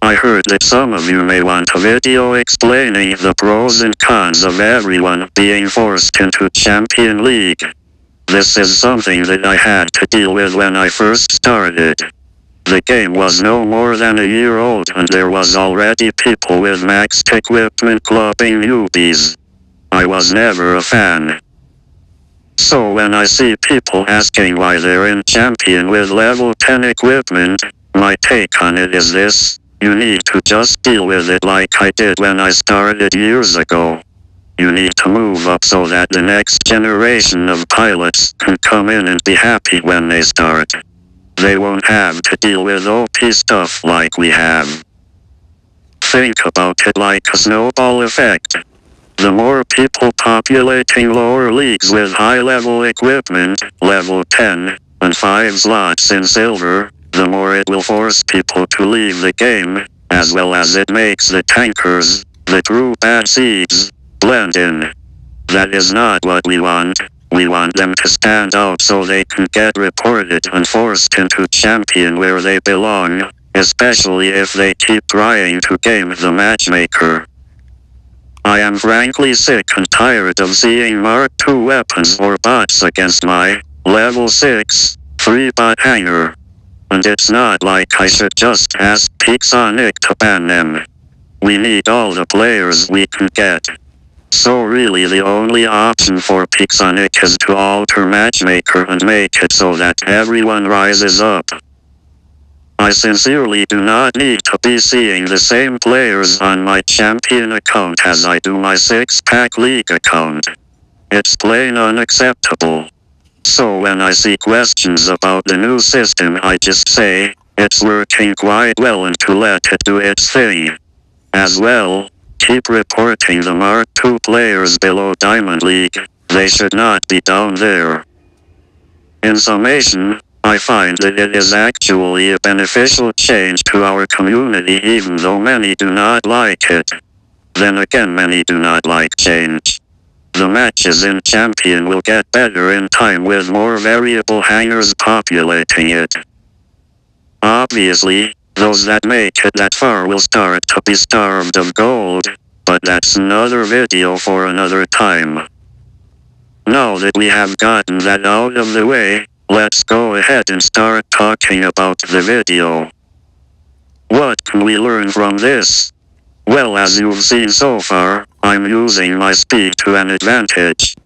I heard that some of you may want a video explaining the pros and cons of everyone being forced into Champion League. This is something that I had to deal with when I first started. The game was no more than a year old and there was already people with maxed equipment clubbing newbies. I was never a fan. So when I see people asking why they're in Champion with level 10 equipment, my take on it is this: you need to just deal with it like I did when I started years ago. You need to move up so that the next generation of pilots can come in and be happy when they start. They won't have to deal with OP stuff like we have. Think about it like a snowball effect. The more people populating lower leagues with high-level equipment, level 10, and 5 slots in silver, the more it will force people to leave the game, as well as it makes the tankers, the true bad seeds, blend in. That is not what we want. We want them to stand out so they can get reported and forced into Champion where they belong, especially if they keep trying to game the matchmaker. I am frankly sick and tired of seeing Mark II weapons or bots against my level 6, 3-bot hanger. And it's not like I should just ask Pixonic to ban them. We need all the players we can get. So really the only option for Pixonic is to alter Matchmaker and make it so that everyone rises up. I sincerely do not need to be seeing the same players on my Champion account as I do my 6-pack League account. It's plain unacceptable. So when I see questions about the new system, I just say, it's working quite well and to let it do its thing. As well, keep reporting the Mark II players below Diamond League. They should not be down there. In summation, I find that it is actually a beneficial change to our community even though many do not like it. Then again, many do not like change. The matches in Champion will get better in time with more variable hangers populating it. Obviously, those that make it that far will start to be starved of gold, but that's another video for another time. Now that we have gotten that out of the way, let's go ahead and start talking about the video. What can we learn from this? Well, as you've seen so far, I'm using my speed to an advantage.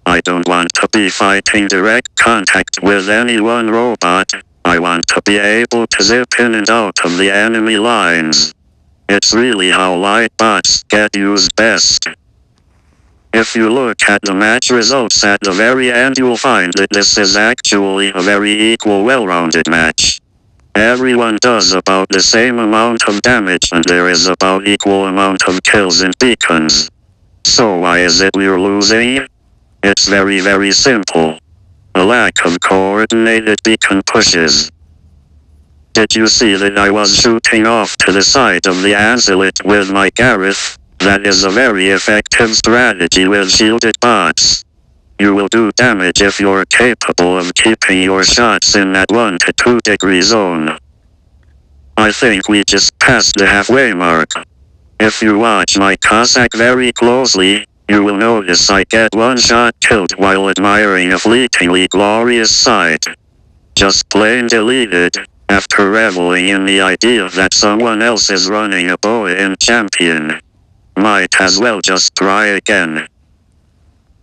I don't want to be fighting direct contact with any one robot. I want to be able to zip in and out of the enemy lines. It's really how light bots get used best. If you look at the match results at the very end, you'll find that this is actually a very equal, well-rounded match. Everyone does about the same amount of damage and there is about equal amount of kills and beacons. So why is it we're losing? It's very simple. A lack of coordinated beacon pushes. Did you see that I was shooting off to the side of the Ancilate with my Gareth? That is a very effective strategy with shielded bots. You will do damage if you're capable of keeping your shots in that 1 to 2 degree zone. I think we just passed the halfway mark. If you watch my Cossack very closely, you will notice I get one shot killed while admiring a fleetingly glorious sight. Just plain deleted, after reveling in the idea that someone else is running a boa in Champion. Might as well just try again.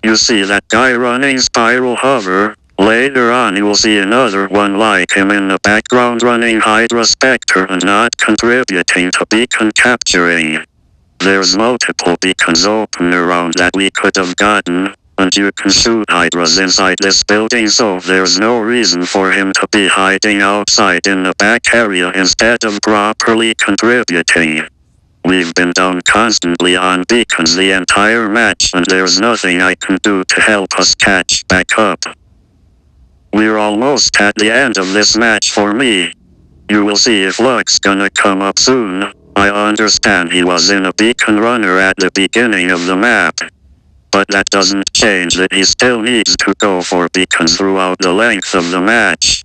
You see that guy running Spiral Hover? Later on you will see another one like him in the background running Hydra Spectre and not contributing to beacon capturing. There's multiple beacons open around that we could have gotten, and you can shoot Hydras inside this building, so there's no reason for him to be hiding outside in the back area instead of properly contributing. We've been down constantly on beacons the entire match and there's nothing I can do to help us catch back up. We're almost at the end of this match for me. You will see if Luck's gonna come up soon. I understand he was in a beacon runner at the beginning of the map. But that doesn't change that he still needs to go for beacons throughout the length of the match.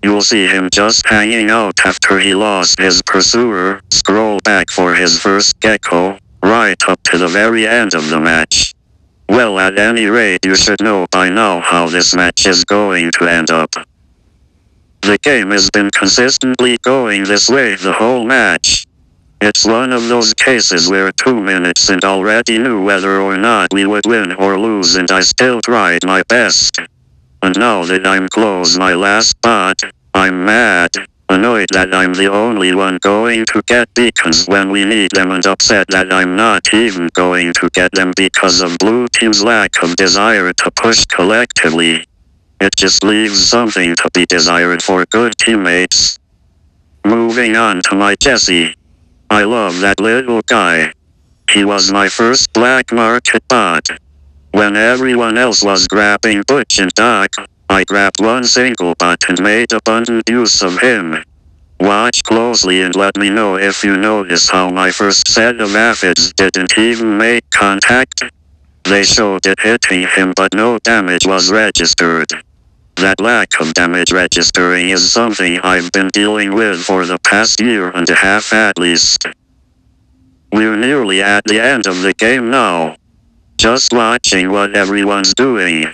You'll see him just hanging out after he lost his pursuer, scroll back for his first gecko, right up to the very end of the match. Well, at any rate, you should know by now how this match is going to end up. The game has been consistently going this way the whole match. It's one of those cases where 2 minutes and already knew whether or not we would win or lose, and I still tried my best. And now that I'm close my last spot, I'm mad, annoyed that I'm the only one going to get beacons when we need them, and upset that I'm not even going to get them because of blue team's lack of desire to push collectively. It just leaves something to be desired for good teammates. Moving on to my Jesse. I love that little guy. He was my first black market bot. When everyone else was grabbing Butch and Doc, I grabbed one single bot and made abundant use of him. Watch closely and let me know if you notice how my first set of aphids didn't even make contact. They showed it hitting him, but no damage was registered. That lack of damage registering is something I've been dealing with for the past year and a half at least. We're nearly at the end of the game now. Just watching what everyone's doing.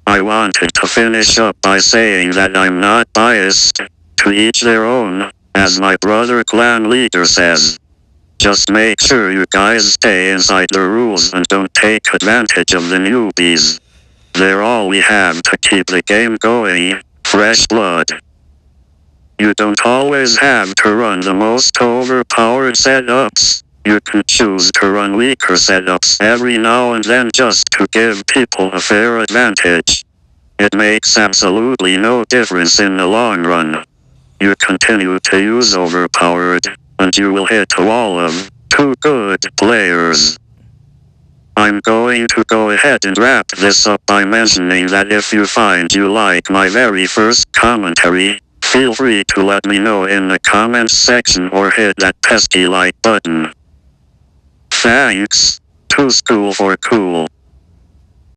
I wanted to finish up by saying that I'm not biased, to each their own, as my brother clan leader says. Just make sure you guys stay inside the rules and don't take advantage of the newbies. They're all we have to keep the game going, fresh blood. You don't always have to run the most overpowered setups. You can choose to run weaker setups every now and then just to give people a fair advantage. It makes absolutely no difference in the long run. You continue to use overpowered, and you will hit a wall of 2 good players. I'm going to go ahead and wrap this up by mentioning that if you find you like my very first commentary, feel free to let me know in the comments section or hit that pesky like button. Thanks. To School for Cool.